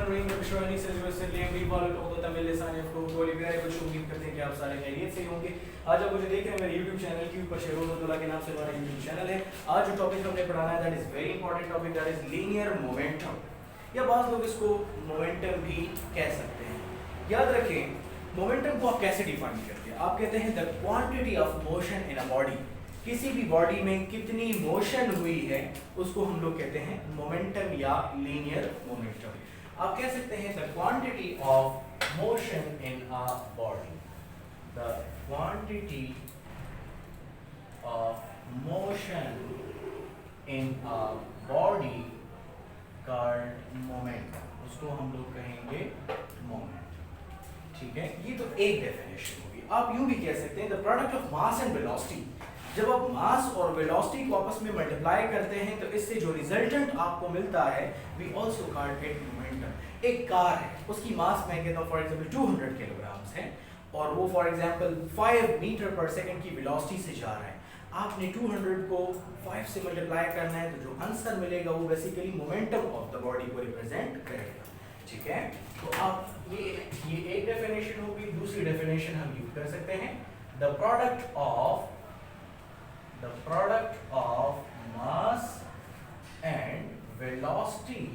उम्मीद करते हैं कि आप सारे खैरियत से होंगे। आज आप मुझे देख रहे हैं मेरे YouTube चैनल के ऊपर शेरोज़ के नाम से हमारा YouTube चैनल है। आज जो टॉपिक हमने पढ़ाना है that is very important topic, that is linear momentum, या बाज़ लोग इसको मोमेंटम भी कह सकते हैं। याद रखें, मोमेंटम को आप कैसे डिफाइन करते हैं? आप कहते हैं the quantity of motion in a body, किसी भी बॉडी में कितनी मोशन हुई है उसको हम लोग कहते हैं मोमेंटम या लीनियर मोमेंटम। आप कह सकते हैं the quantity of motion in a body, the quantity of motion in a body called momentum, उसको हम लोग कहेंगे मोमेंट। ठीक है, ये तो एक डेफिनेशन होगी। आप यूं भी कह सकते हैं the product of mass and velocity, जब आप मास और वेलोसिटी को आपस में मल्टीप्लाई करते हैं तो इससे जो रिजल्टेंट आपको मिलता है we also call it momentum. एक कार है, उसकी मास मैं कहता हूं फॉर एग्जांपल 200 किलोग्राम्स है और वो फॉर एग्जांपल 5 मीटर पर सेकंड की वेलोसिटी से जा रहा है। आपने 200 को 5 से मल्टीप्लाई करना है तो जो आंसर मिलेगा वो basically momentum of the body को रिप्रेजेंट करेगा। ठीक है, तो आप ये एक डेफिनेशन होगी। दूसरी डेफिनेशन हम यूज कर सकते हैं the product of mass and velocity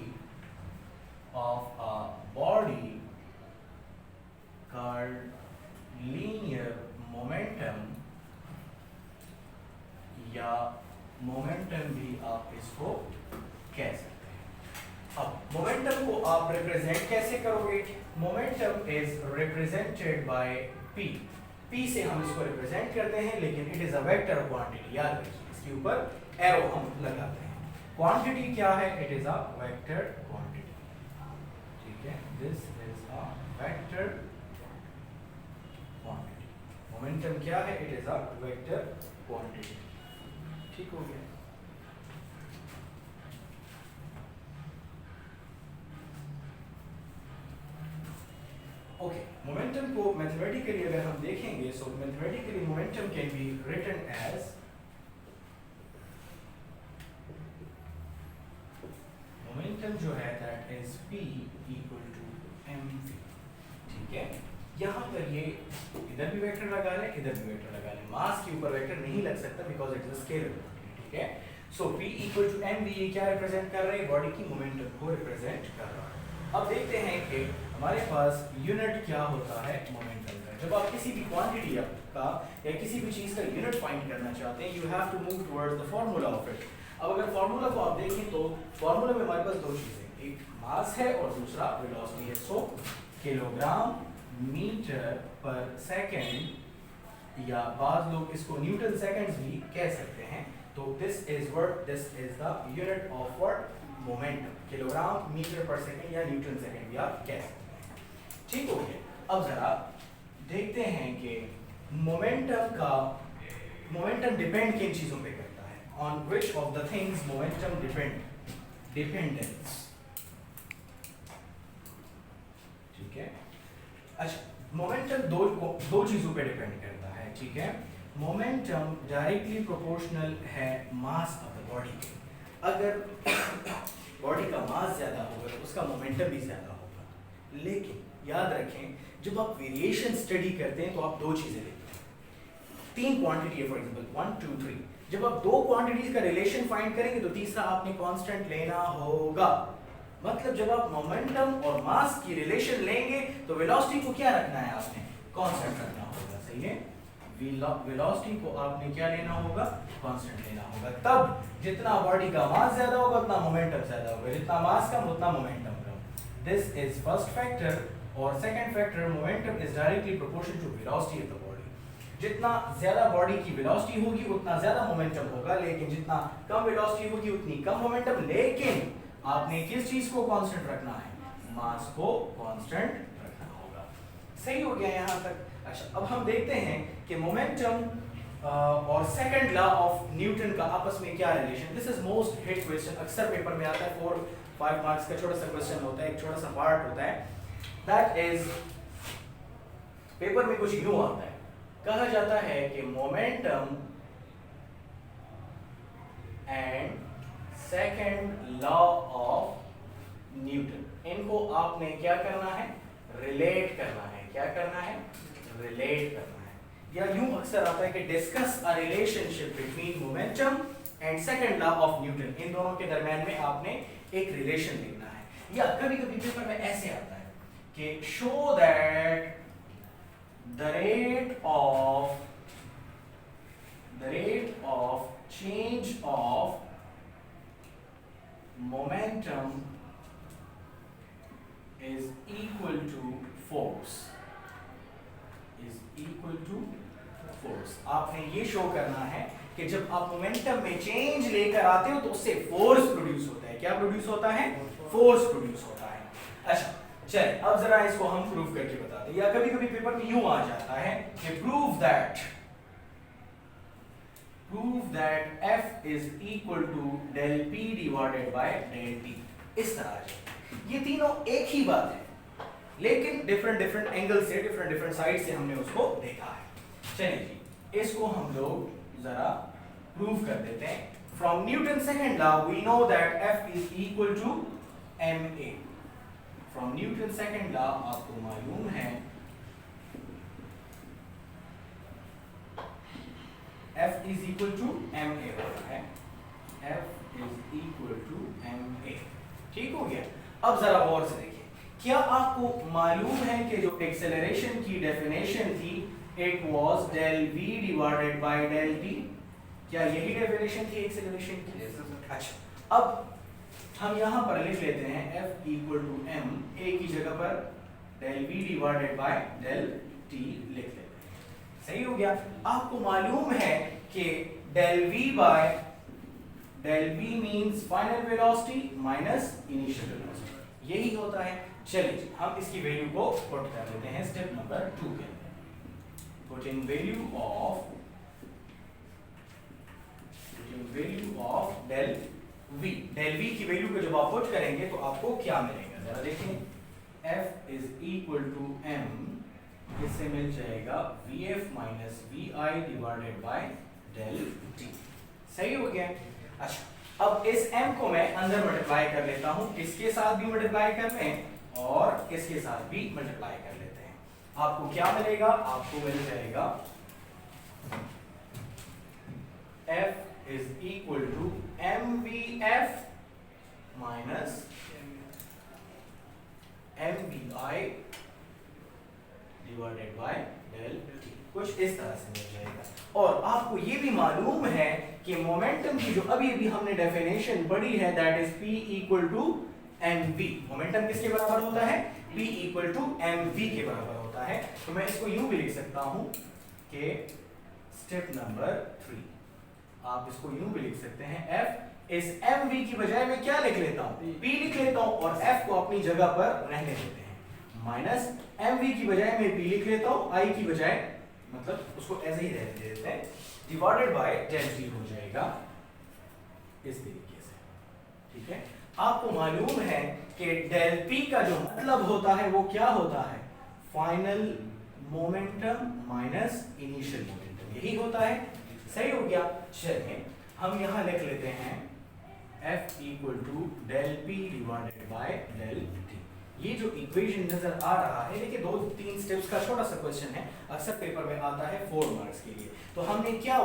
of a body called linear momentum, या मोमेंटम भी आप इसको कह सकते हैं। अब मोमेंटम को आप रिप्रेजेंट कैसे करोगे? Momentum is represented by P। P से हम इसको रिप्रेजेंट करते हैं, लेकिन it is a vector quantity. याद रखिए, इसके ऊपर एरो हम लगाते हैं। क्वांटिटी क्या है? It is a vector quantity. ठीक है, this is a vector quantity. Momentum क्या है? It is a vector quantity. ठीक हो गया। ओके, मोमेंटम को मैथमेटिकली अगर हम देखेंगे, so mathematically momentum can be written as momentum जो है that is P equal to mv। ठीक है, यहाँ पर ये इधर भी वेक्टर लगा लें, इधर भी वेक्टर लगा लें। मास के ऊपर वेक्टर नहीं लग सकता because it is a scalar quantity. ठीक है, सो P इक्वल टू mv ये क्या रिप्रेजेंट कर रहा है? बॉडी की मोमेंटम को रिप्रेजेंट कर रहा है। अब देखते हैं कि हमारे पास यूनिट क्या होता है मोमेंटम का। जब आप किसी भी क्वांटिटी का या किसी भी चीज का यूनिट फाइंड करना चाहते हैं, you have to move towards the formula of it. अब अगर फार्मूला को आप देखें तो फार्मूला में हमारे पास दो चीजें, एक मास है और दूसरा वेलोसिटी है। सो किलोग्राम मीटर पर सेकंड, या बाज़ लोग इसको न्यूटन सेकंड्स भी कह सकते हैं। तो this is the unit of what? Momentum. Kilogram metre पर सेकंड या न्यूटन सेकंड भी आप कह सकते हैं। ठीक हो गया। अब जरा देखते हैं कि मोमेंटम डिपेंड किन चीजों पे करता है। On which of the things momentum dependence. ठीक है, अच्छा, मोमेंटम दो चीजों पे डिपेंड करता है। ठीक है, मोमेंटम डायरेक्टली प्रोपोर्शनल है मास ऑफ द बॉडी के। अगर बॉडी का मास ज्यादा होगा तो उसका मोमेंटम भी ज्यादा होगा। लेकिन याद रखें, जब आप वेरिएशन स्टडी करते हैं तो आप दो चीजें लेते हैं। 3 क्वांटिटी है फॉर एग्जांपल 1 2 3। जब आप दो क्वांटिटीज का रिलेशन फाइंड करेंगे तो तीसरा आपने कांस्टेंट लेना होगा। मतलब जब आप मोमेंटम और मास की रिलेशन लेंगे तो वेलोसिटी को क्या रखना है? आपने कांस्टेंट रखना होगा। सही है, वेलोसिटी को आपने क्या लेना होगा? कांस्टेंट लेना होगा। तब जितना बॉडी का मास ज्यादा होगा उतना मोमेंटम ज्यादा होगा, जितना मास कम उतना मोमेंटम कम। This is first factor. और second factor, momentum is directly proportional to velocity of the body. जितना ज्यादा बॉडी की वेलोसिटी होगी उतना ज्यादा मोमेंटम होगा, लेकिन जितना कम वेलोसिटी होगी उतनी कम मोमेंटम। लेकिन आपने किस चीज को कांस्टेंट रखना है? मास को कांस्टेंट रखना होगा। सही हो गया यहाँ तक? अच्छा, अब हम देखते हैं कि मोमेंटम और सेकंड लॉ ऑफ न्यूटन का आपस में क्या relation. This is most hit question, अक्सर पेपर में आता है। 4-5 मार्क्स का छोटा सा क्वेश्चन होता है, एक छोटा सा पार्ट होता है। दैट इज, पेपर में कुछ यूं आता है, कहा जाता है कि momentum and second law of Newton. इनको आपने क्या करना है, रिलेट करना है। क्या करना है, रिलेट करना है। या यूं अक्सर आता है कि discuss a relationship between momentum and second law of Newton. इन दोनों के दरमियान में आपने एक रिलेशन लिखना है। या कभी कभी पेपर में ऐसे आता है कि show that the rate of change of momentum is equal to force, आपने ये शो करना है कि जब आप मोमेंटम में चेंज लेकर आते हो तो उससे फोर्स प्रोड्यूस होता है। क्या प्रोड्यूस होता है, फोर्स प्रोड्यूस होता है। अच्छा चलिए अब जरा इसको हम प्रूव करके बताते हैं। या कभी कभी पेपर में यूं आ जाता है कि prove that f is equal to del p divided by del t। इस तरह से ये तीनों एक ही बात है, लेकिन डिफरेंट एंगल से, डिफरेंट साइड से हमने उसको देखा है। चलिए जी इसको हम लोग जरा प्रूव कर देते हैं। From Newton second law we know that f is equal to ma। From Newton second law आपको मालूम है F is equal to ma होता है। F is equal to ma। ठीक हो गया। अब जरा गौर से देखिए, क्या आपको मालूम है कि जो एक्सेलरेशन की डेफिनेशन थी it was del v divided by del t। क्या यही डेफिनेशन थी एक्सेलरेशन की? अच्छा अब हम यहां पर लिख लेते हैं F equal to m, a की जगह पर del v divided by del t लिख लेते हैं। सही हो गया। आपको मालूम है कि del v means final velocity minus initial velocity, यही होता है। चलिए हम इसकी वैल्यू को पुट कर देते हैं स्टेप नंबर 2 के अंदर। Put in value of del v की वैल्यू को जब आप पुट करेंगे तो आपको क्या मिलेगा, जरा देखें। f is equal to m, इससे मिल जाएगा vf minus vi divided by del t। सही हो गया। अच्छा अब इस m को मैं अंदर मल्टीप्लाई कर लेता हूं, इसके साथ भी मल्टीप्लाई कर लें और इसके साथ भी मल्टीप्लाई कर लेते हैं। आपको क्या मिलेगा, आपको मिल जाएगा f is equal to mvf minus mvi divided by del t, कुछ इस तरह से मिल जाएगा। और आपको ये भी मालूम है कि मोमेंटम की जो अभी हमने डेफिनेशन पढ़ी है that is p equal to mv। Momentum किसके बराबर होता है, p इक्वल टू mv के बराबर होता है। तो मैं इसको यूं भी लिख सकता हूं कि स्टेप नंबर 3 आप इसको यूं भी लिख सकते हैं f इस mv की बजाय मैं क्या लिख लेता हूं, p लिख लेता हूं और f को अपनी जगह पर रहने देते हैं। माइनस mv की बजाय मैं p लिख लेता हूं, i की बजाय मतलब उसको ऐसे ही रहने देते हैं, डिवाइडेड बाय del t हो जाएगा इस तरीके से। ठीक है। आपको मालूम है कि del p का जो मतलब होता है वो क्या होता है, final momentum minus initial momentum, यही होता है। सही हो गया। चलिए हम यहां लिख लेते हैं f equal to del p divided by del t। ये जो इक्वेशन नजर आ रहा है, देखिए 2-3 स्टेप्स का छोटा सा क्वेश्चन है, अक्सर पेपर में आता है 4 मार्क्स के लिए। तो हमने क्या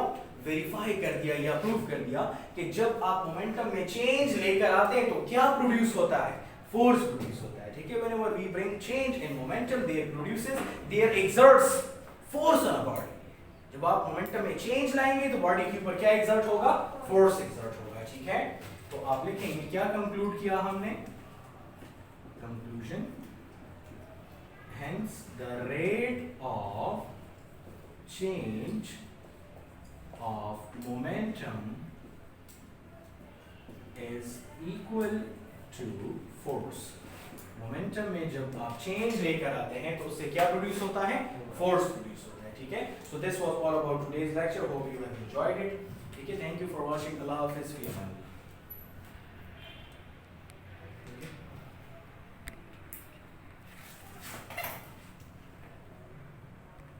वेरीफाई कर दिया या प्रूव कर दिया कि जब आप मोमेंटम में चेंज लेकर आते हैं तो क्या प्रोड्यूस होता है, फोर्स प्रोड्यूस होता है। ठीक है। Whenever we bring change in momentum there exerts force on a body. जब आप मोमेंटम में चेंज लाएंगे तो बॉडी के ऊपर क्या एक्सर्ट होगा, फोर्स एक्सर्ट होगा। ठीक है। तो आप लिखेंगे क्या कंक्लूड किया हमने, conclusion, hence the rate of change of momentum is equal to force। Momentum में जब आप चेंज लेकर आते हैं तो उससे क्या प्रोड्यूस होता है, फोर्स प्रोड्यूस होता है। ठीक है। So this was all about today's lecture, hope you have enjoyed it. ठीक है। Thank you for watching. अल्लाह हाफिज़।